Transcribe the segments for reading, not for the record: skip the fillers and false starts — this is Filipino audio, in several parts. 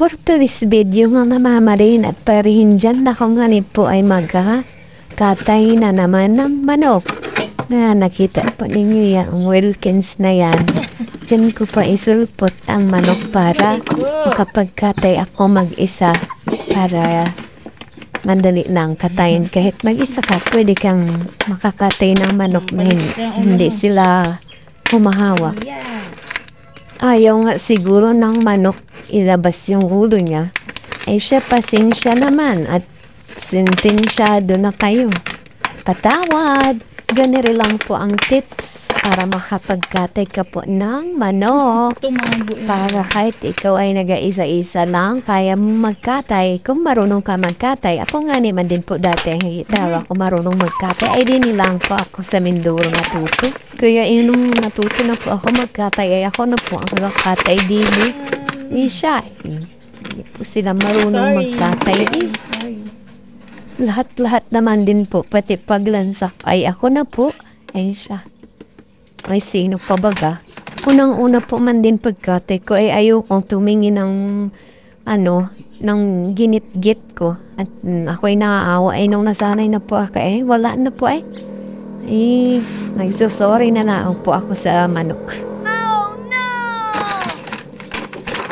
For today's video nga namamarin at parihin dyan na kung ganit po ay magkakatay na naman ng manok. Na nakita po ninyo yung Wilkins na yan. Dyan ko pa isulpot ang manok para makapagkatay ako mag-isa para mandali lang katayin. Kahit mag-isa ka, pwede kang makakatay ng manok na hindi sila humahawak. Ayaw nga siguro ng manok ilabas yung ulo niya. Ay siya, pasensya naman at sentensyado na kayo. Patawad! Ganito lang po ang tips para makapagkatay ka po ng manok. Para kahit ikaw ay nag-isa-isa lang, kaya mo magkatay. Kung marunong ka magkatay, ako nga naman din po dati ang gitara ko marunong magkatay. Ay din lang po ako sa Mindoro natuto. Kaya nung natuto na po ako magkatay, ay ako na po ang magkatay din. Siya. Hindi po sila marunong magkatay. Lahat-lahat naman din po, pati paglansak ay ako na po, ay siya. Ay sino pa baga? Unang-una po man din pagkatay ko ay ayokong tumingin ng ng ginit-git ko. At ako'y naaawa ay nung nasanay na po ako wala na po nagsusorry na lang po ako sa manok. Oh no!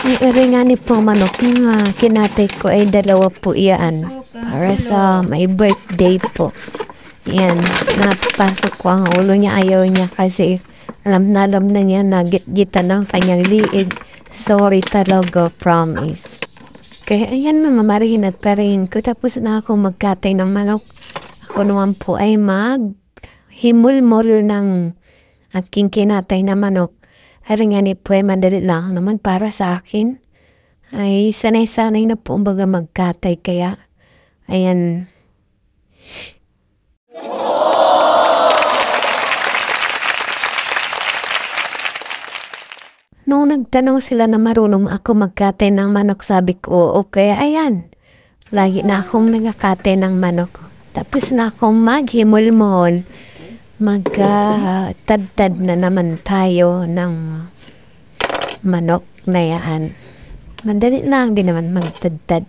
Ay nga ni po manok nga kinatay ko ay 2 po iyaan. Para sa may birthday po. Yan, napasok ko ang ulo niya. Ayaw niya kasi alam na niya na git-gita ng kanyang liig. Sorry talaga, promise. Kaya ayan, mamamarihin at parahin ko. Tapos na ako magkatay ng manok. Ako naman po ay maghimul-mul ng aking kinatay na manok. Hari nga ni po ay madali lang naman para sa akin. Ay sanay-sanay na po baga magkatay kaya ayan. Nung nagtanong sila na marunong ako magkatay ng manok, sabi ko, okay, ayan. Lagi na akong nagkakatay ng manok. Tapos na akong maghimol-mol. Magkatad-tad na naman tayo ng manok na yan. Mandali lang din naman magtad-tad.